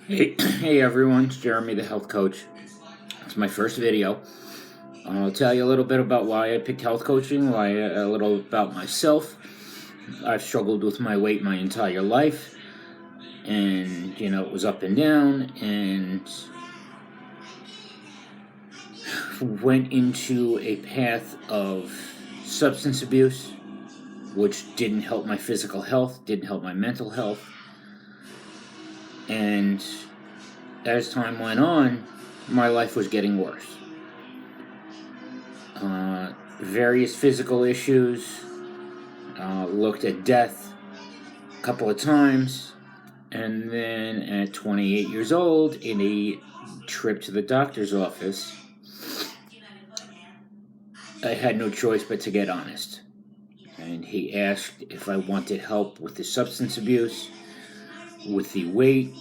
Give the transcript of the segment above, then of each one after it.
Hey everyone, it's Jeremy the Health Coach. It's my first video. I'll tell you a little bit about why I picked health coaching, a little about myself. I've struggled with my weight my entire life, and it was up and down, and went into a path of substance abuse, which didn't help my physical health, didn't help my mental health, and as time went on, my life was getting worse. Various physical issues, looked at death a couple of times, and then at 28 years old, in a trip to the doctor's office, I had no choice but to get honest. And he asked if I wanted help with the substance abuse, with the weight.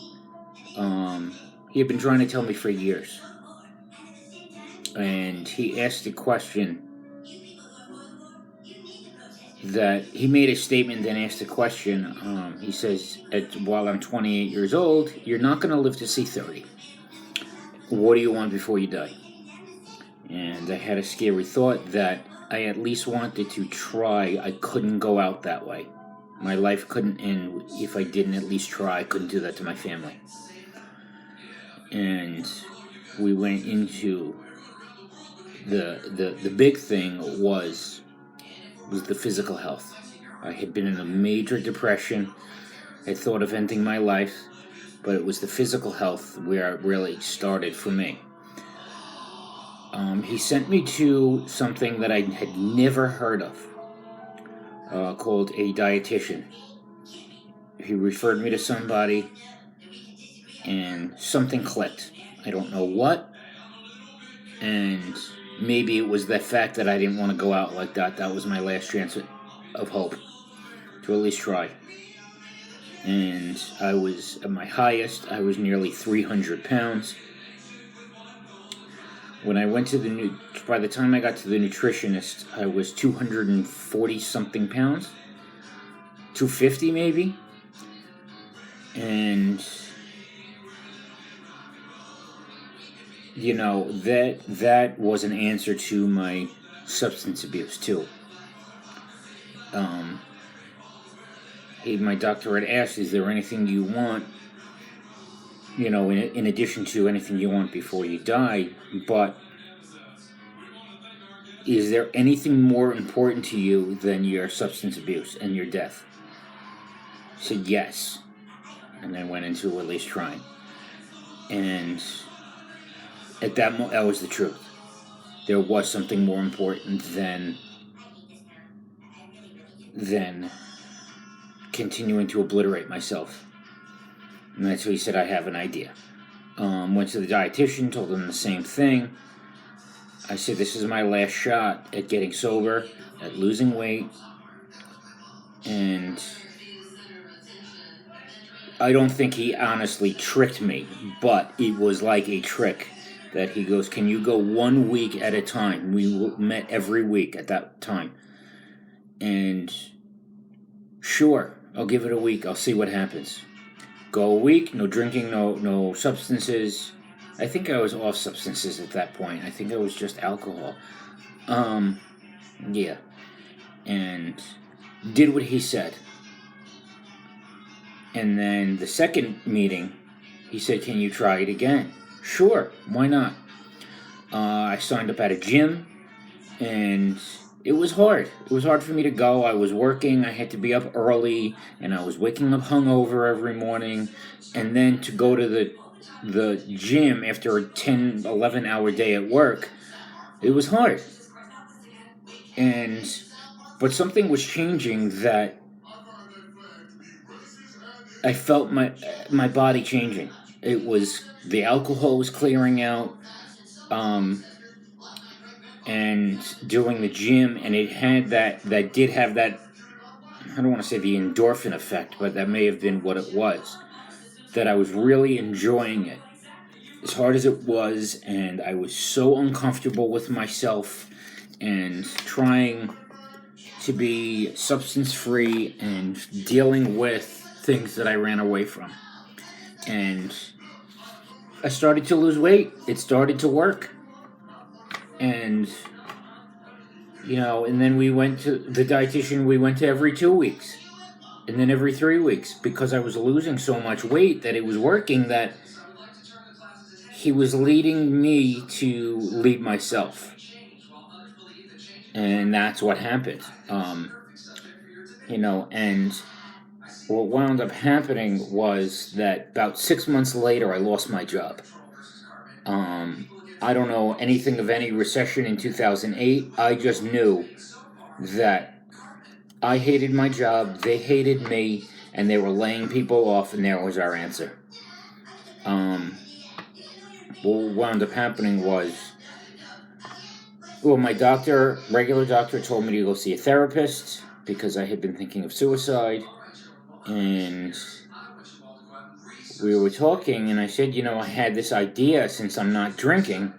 He had been trying to tell me for years. And he asked a question that he made a statement, then asked a question. He says, while I'm 28 years old, you're not going to live to see 30. What do you want before you die? And I had a scary thought that I at least wanted to try. I couldn't go out that way. My life couldn't end if I didn't at least try. I couldn't do that to my family. And we went into the big thing was the physical health. I had been in a major depression. I thought of ending my life, but it was the physical health where it really started for me. He sent me to something that I had never heard of, called a dietitian. He referred me to somebody, and something clicked. I don't know what, and maybe it was the fact that I didn't want to go out like that. That was my last chance of hope to at least try. And I was at my highest. I was nearly 300 pounds. When I went to by the time I got to the nutritionist, I was 240 something pounds, 250 maybe, and that was an answer to my substance abuse too. My doctor had asked, "Is there anything you want? In addition to anything you want before you die, but is there anything more important to you than your substance abuse and your death?" I said yes, and then went into at least trying. And at that moment, that was the truth. There was something more important than continuing to obliterate myself. And that's when he said, "I have an idea." Went to the dietitian, told him the same thing. I said, "This is my last shot at getting sober, at losing weight." And I don't think he honestly tricked me, but it was like a trick that he goes, "Can you go 1 week at a time?" We met every week at that time. And sure, I'll give it a week. I'll see what happens. Go a week, no drinking, no substances. I think I was off substances at that point. I think I was just alcohol. Yeah. And did what he said. And then the second meeting, he said, "Can you try it again?" Sure, why not? I signed up at a gym, and it was hard. It was hard for me to go. I was working. I had to be up early, and I was waking up hungover every morning. And then to go to the gym after a 10, 11-hour day at work, it was hard. But something was changing that I felt my body changing. It was the alcohol was clearing out, and doing the gym, and it had that did have that. I don't want to say the endorphin effect, but that may have been what it was. That I was really enjoying it, as hard as it was, and I was so uncomfortable with myself, and trying to be substance-free and dealing with things that I ran away from. And I started to lose weight. It started to work. And, and then we went to the dietitian, we went to every 2 weeks. And then every 3 weeks, because I was losing so much weight that it was working, that he was leading me to lead myself. And that's what happened. And what wound up happening was that about 6 months later, I lost my job. I don't know anything of any recession in 2008. I just knew that I hated my job, they hated me, and they were laying people off, and there was our answer. What wound up happening was, my regular doctor, told me to go see a therapist because I had been thinking of suicide. And we were talking, and I said, I had this idea since I'm not drinking.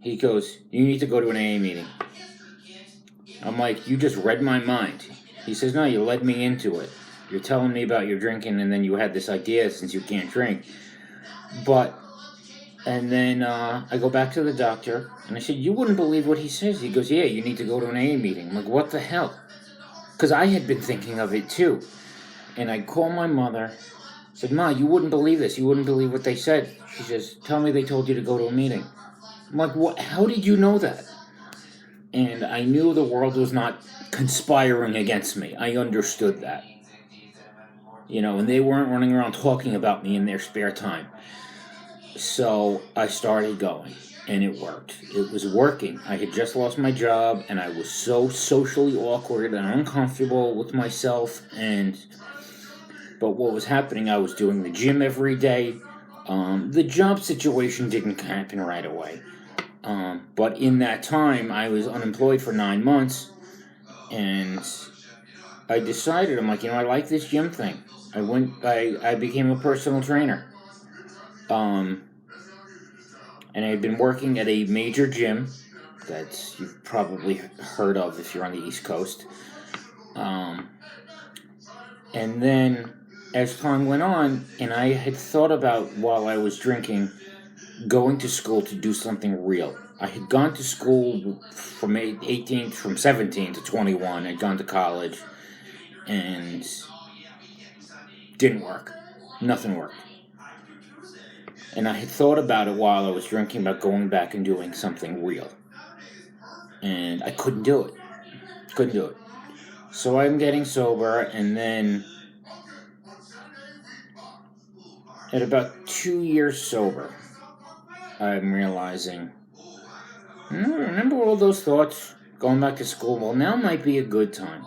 He goes, you need to go to an AA meeting. I'm like, you just read my mind. He says, no, you led me into it. You're telling me about your drinking, and then you had this idea since you can't drink. And then I go back to the doctor, and I said, you wouldn't believe what he says. He goes, yeah, you need to go to an AA meeting. I'm like, what the hell? Because I had been thinking of it too. And I call my mother, said, Ma, you wouldn't believe this. You wouldn't believe what they said. She says, tell me they told you to go to a meeting. I'm like, what? How did you know that? And I knew the world was not conspiring against me. I understood that. And they weren't running around talking about me in their spare time. So I started going, and it worked. It was working. I had just lost my job, and I was so socially awkward and uncomfortable with myself. But what was happening, I was doing the gym every day. The job situation didn't happen right away. But in that time, I was unemployed for 9 months, and I decided, I'm like, I like this gym thing. I became a personal trainer. And I had been working at a major gym that you've probably heard of if you're on the East Coast. And then, as time went on, and I had thought about, while I was drinking, going to school to do something real. I had gone to school from 17 to 21. I'd gone to college, and didn't work. Nothing worked. And I had thought about it while I was drinking, about going back and doing something real. And I couldn't do it. So I'm getting sober, and then at about 2 years sober, I'm realizing, remember all those thoughts going back to school? Well, now might be a good time.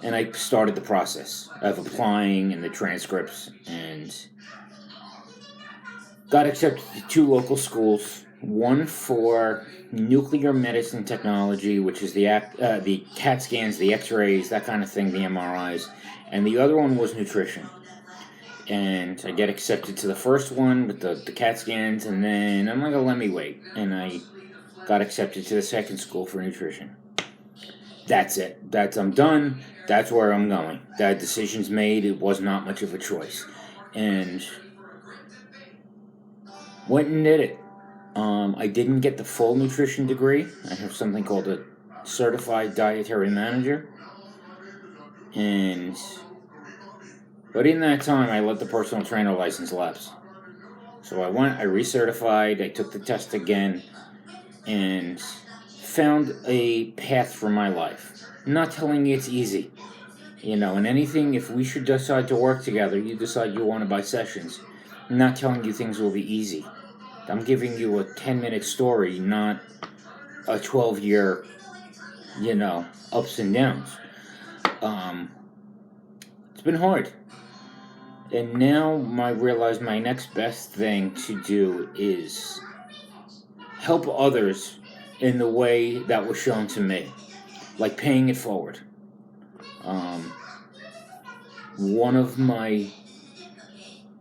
And I started the process of applying and the transcripts, and got accepted to 2 local schools. One for nuclear medicine technology, which is the CAT scans, the X-rays, that kind of thing, the MRIs, and the other one was nutrition. And I get accepted to the first one with the CAT scans, and then I'm like, oh, let me wait. And I got accepted to the second school for nutrition. That's it. I'm done. That's where I'm going. That decision's made. It was not much of a choice. And went and did it. I didn't get the full nutrition degree. I have something called a certified dietary manager. But in that time, I let the personal trainer license lapse. So I went, I recertified, I took the test again, and found a path for my life. I'm not telling you it's easy. And anything, if we should decide to work together, you decide you want to buy sessions. I'm not telling you things will be easy. I'm giving you a 10-minute story, not a 12-year, ups and downs. It's been hard. And now I realize my next best thing to do is help others in the way that was shown to me, like paying it forward. One of my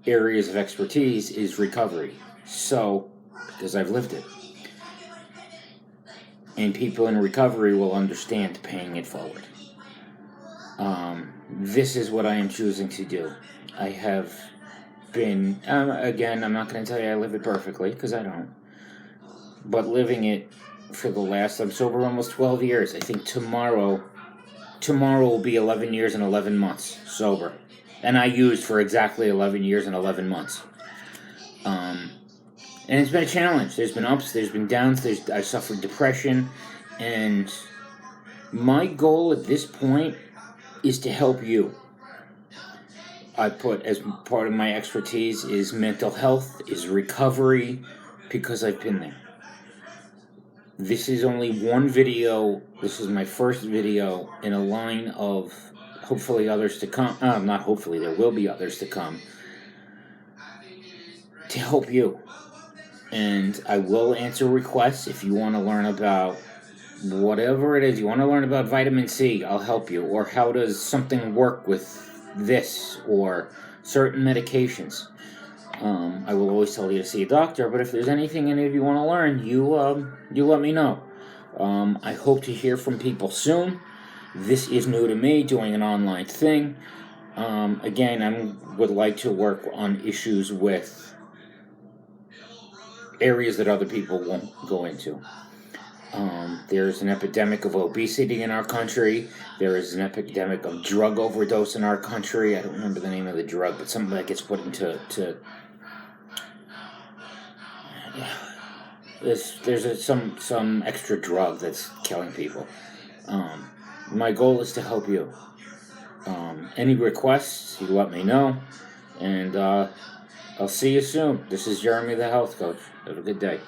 areas of expertise is recovery. So, because I've lived it. And people in recovery will understand paying it forward. This is what I am choosing to do. I have been, again, I'm not going to tell you I live it perfectly, because I don't. But living it for the last, I'm sober almost 12 years. I think tomorrow will be 11 years and 11 months sober. And I used for exactly 11 years and 11 months. And it's been a challenge. There's been ups, there's been downs, I suffered depression. And my goal at this point is to help you. I put as part of my expertise is mental health, is recovery, because I've been there. This is only one video. This is my first video in a line of hopefully others to come. Not hopefully, there will be others to come to help you. And I will answer requests if you want to learn about whatever it is. You want to learn about vitamin C, I'll help you. Or how does something work with this or certain medications. I will always tell you to see a doctor, but if there's anything any of you want to learn, you let me know. I hope to hear from people soon. This is new to me, doing an online thing. Again, I would like to work on issues with areas that other people won't go into. There's an epidemic of obesity in our country. There is an epidemic of drug overdose in our country. I don't remember the name of the drug, but something that gets put into there's some extra drug that's killing people. My goal is to help you. Any requests, you let me know, and I'll see you soon. This is Jeremy, the health coach. Have a good day.